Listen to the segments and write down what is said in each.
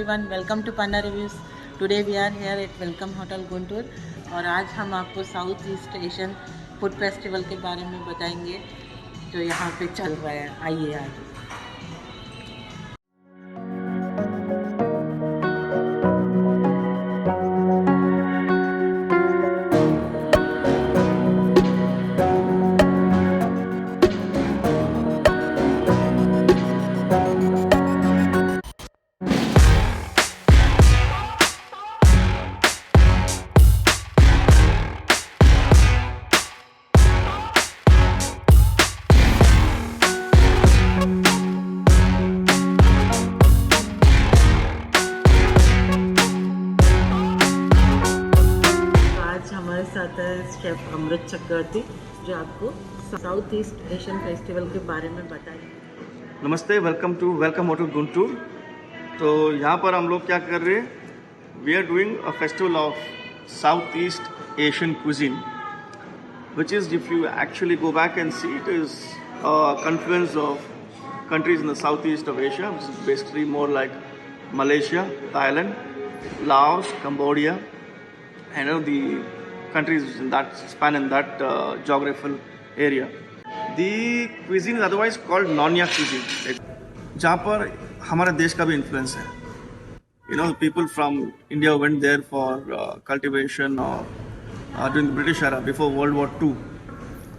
everyone, welcome to Pandareviewz. Today we are here at WelcomHotel Guntur और आज हम आपको south east Asian food festival के बारे में बताएंगे जो यहाँ पे चल रहा है। आइए आज साथ है शेफ अमृत चक्रवर्ती जो आपको साउथ ईस्ट एशियन फेस्टिवल के बारे में बताएंगे। नमस्ते, welcome to Welcome Hotel Guntur. तो यहाँ पर हम लोग क्या कर रहे हैं, we are doing a festival of south east Asian cuisine, which is, if you actually go back and see, it is a confluence of countries in the southeast of Asia, which is basically more like Malaysia, Thailand, Laos, Cambodia, and the countries in that span, in that geographical area. The cuisine is otherwise called Nyonya Cuisine, जहाँ पर हमारे देश का भी influence है. You know, people from India went there for cultivation or during the British era, before World War II.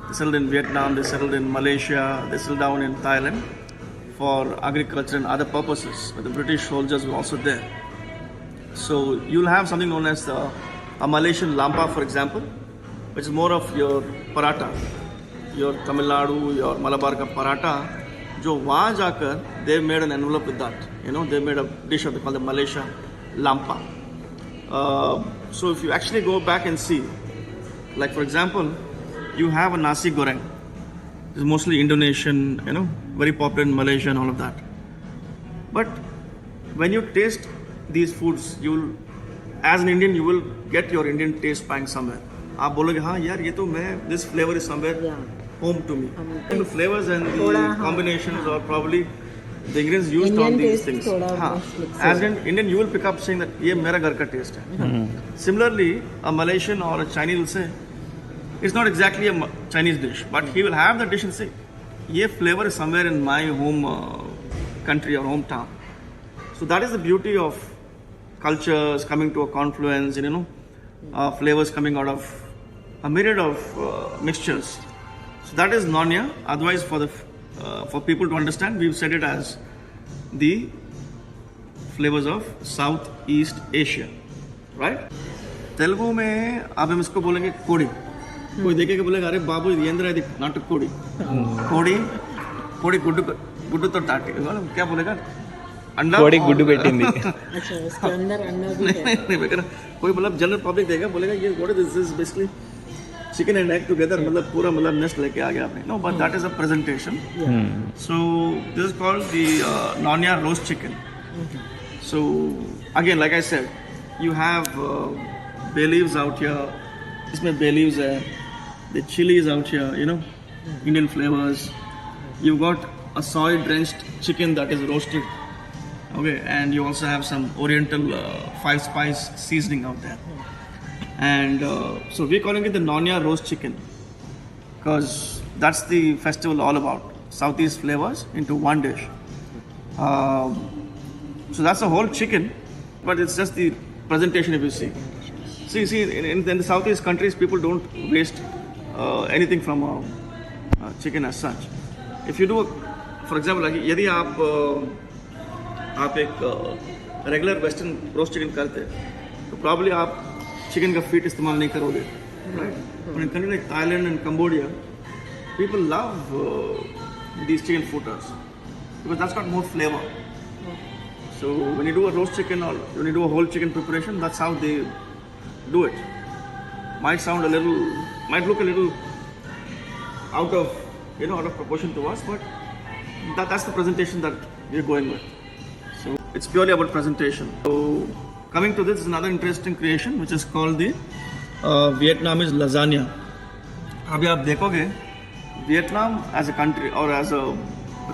They settled in Vietnam, they settled in Malaysia, they settled down in Thailand for agriculture and other purposes. But the British soldiers were also there. So you'll have something known as a Malaysian lampa, for example, which is more of your paratha, your Tamil Nadu, your Malabar ka paratha. जो वहाँ जाकर they made an envelope with that. You know, they made a dish of, they call it Malaysia lampa. So if you actually go back and see, like for example, you have a nasi goreng. It's mostly Indonesian, you know, very popular in Malaysia and all of that. But when you taste these foods, you'll, as an Indian, you will get your Indian taste bang somewhere. आप बोलोगे हाँ यार ये तो मैं, this flavor is somewhere home to me. The flavors and the combinations or probably the ingredients used on these things. As an Indian, you will pick up saying that ये मेरा घर का taste है. Similarly, a Malaysian or a Chinese will say, it's not exactly a Chinese dish, but he will have the dish and say, ये flavor is somewhere in my home country or hometown. So that is the beauty of cultures coming to a confluence, you know, flavors coming out of a myriad of mixtures. So that is Nyonya. Otherwise, for people to understand, we've said it as the flavors of Southeast Asia, right? Telugu में आप हम इसको बोलेंगे कोड़ी. कोई देखेगा बोलेगा अरे बाबू ये अंदर है नाटक कोड़ी. कोड़ी कोड़ी गुड्डू तो टाटी क्या बोलेगा अंडा कोड़ी गुड्डू बैठेंगे. अच्छा इसके अंदर अंडा भी है. नहीं कोई मतलब जनरल पब्लिक देगा बोलेगा ये what is this, basically chicken and egg together, मतलब पूरा मतलब nest लेके आ गया आपने. No, but that is a presentation. So this is called the Nyonya roast chicken. So again, like I said, you have bay leaves out here. इसमें bay leaves है. The chilies out here, you know, Indian flavors. You've got a soy drenched chicken that is roasted. Okay, and you also have some Oriental 5-spice seasoning out there. And so we're calling it the Nyonya roast chicken because that's the festival all about, Southeast flavors into one dish. So that's the whole chicken, but it's just the presentation if you see. See in the Southeast countries, people don't waste anything from a chicken as such. If you do, for example, like यदि आप एक regular Western roast chicken करते तो probably आप chicken का feet इस्तेमाल नहीं करोगे, right? But in countries like Thailand and Cambodia, people love these chicken footers because that's got more flavor. So when you do a roast chicken or when you do a whole chicken preparation, that's how they do it. Might look a little out of proportion to us, but that's the presentation that we're going with. So it's purely about presentation. So coming to this is another interesting creation which is called the Vietnamese lasagna. अभी आप देखोगे Vietnam as a country or as a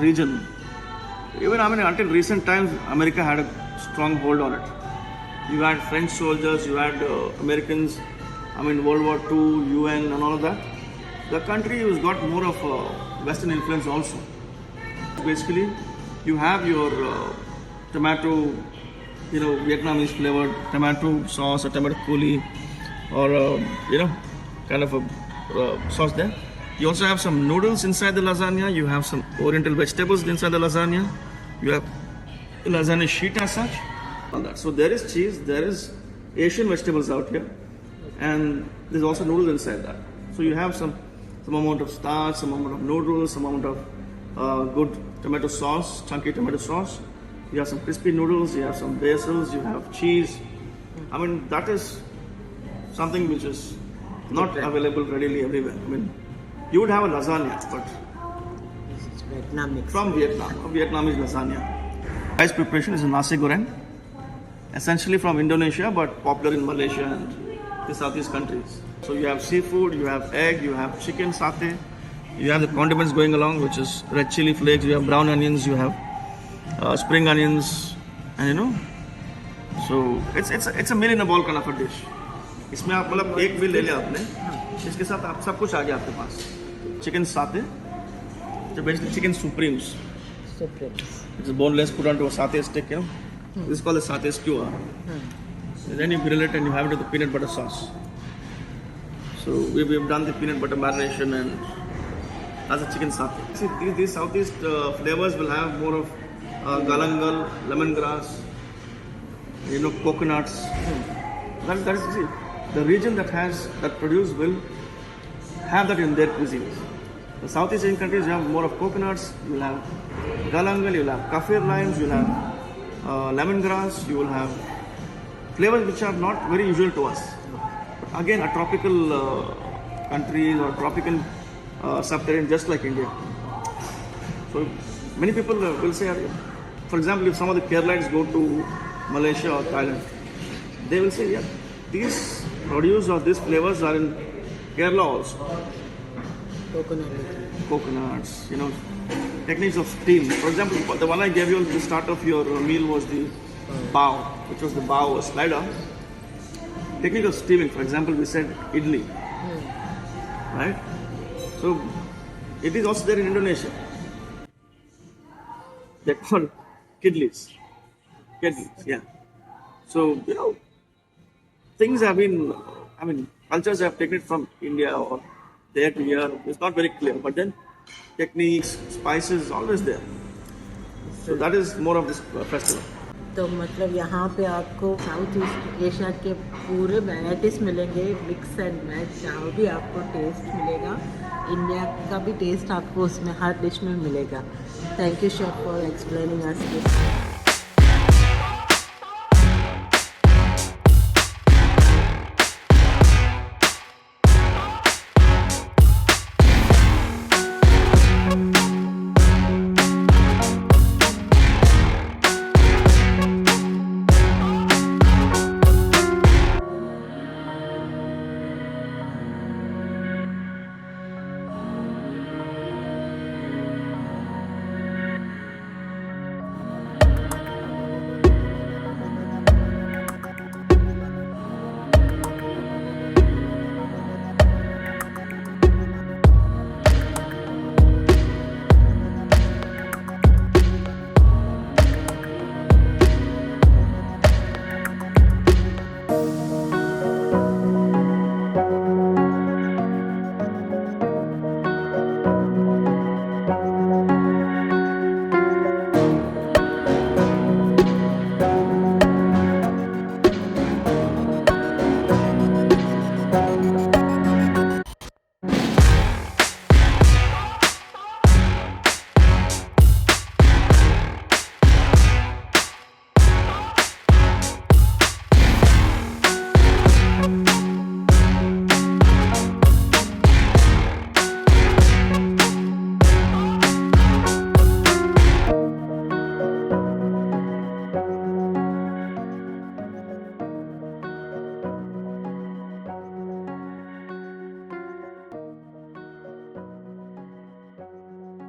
region, even I mean until recent times America had a strong hold on it. You had French soldiers, you had Americans, World War II, UN and all of that. The country has got more of Western influence also. Basically, you have your tomato, Vietnamese flavored tomato sauce or tomato coulis or, kind of a sauce there. You also have some noodles inside the lasagna. You have some oriental vegetables inside the lasagna. You have lasagna sheet as such. All that. So there is cheese, there is Asian vegetables out here, and there's also noodles inside that. So you have some amount of starch, some amount of noodles, some amount of good tomato sauce, chunky tomato sauce. You have some crispy noodles, you have some basils, you have cheese. That is something which is not available readily everywhere. You would have a lasagna, but This is Vietnamese. from Vietnam, a Vietnamese lasagna. Rice preparation is a nasi goreng, essentially from Indonesia, but popular in Malaysia and the Southeast countries. So you have seafood, you have egg, you have chicken satay, you have the condiments going along, which is red chili flakes, you have brown onions, you have spring onions, and so it's a meal in a bowl kind of a dish. इसमें आप मतलब एक meal ले लिया आपने, इसके साथ आप सब कुछ आ गया आपके पास. Chicken satay, so basically chicken supremes. It's boneless, put onto a satay stick, This is called a satay skewer. And then you grill it and you have it with the peanut butter sauce. So we've done the peanut butter marination and that's a chicken satay. See, these Southeast flavors will have more of galangal, lemongrass, coconuts. That is, see, the region that produce will have that in their cuisines. The Southeast Asian countries, you have more of coconuts, you will have galangal, you will have kaffir limes, you will have lemongrass, you will have flavors which are not very usual to us. But again, a tropical countries or tropical subterranean just like India. So many people will say, for example, if some of the Keralites go to Malaysia or Thailand, they will say, yeah, these produce or these flavors are in Kerala also. Coconuts, techniques of steam. For example, the one I gave you at the start of your meal was the bao, which was the bao slider. Technique of steaming, for example, we said idli, right? So it is also there in Indonesia. They're called kidlis. Yeah. So, things have been, cultures have taken it from India or there to here. It's not very clear, but then techniques, spices, always there. So that is more of this festival. तो मतलब यहाँ पे आपको south east Asia के पूरे varieties मिलेंगे, mix and match, जहाँ भी आपको टेस्ट मिलेगा, इंडिया का भी टेस्ट आपको उसमें हर डिश में मिलेगा. Thank you chef for explaining us this.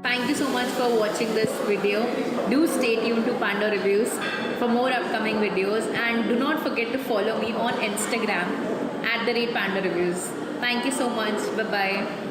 Thank you so much for watching this video. Do stay tuned to Pandareviewz for more upcoming videos, and do not forget to follow me on Instagram @Pandareviewz. Thank you so much. Bye bye.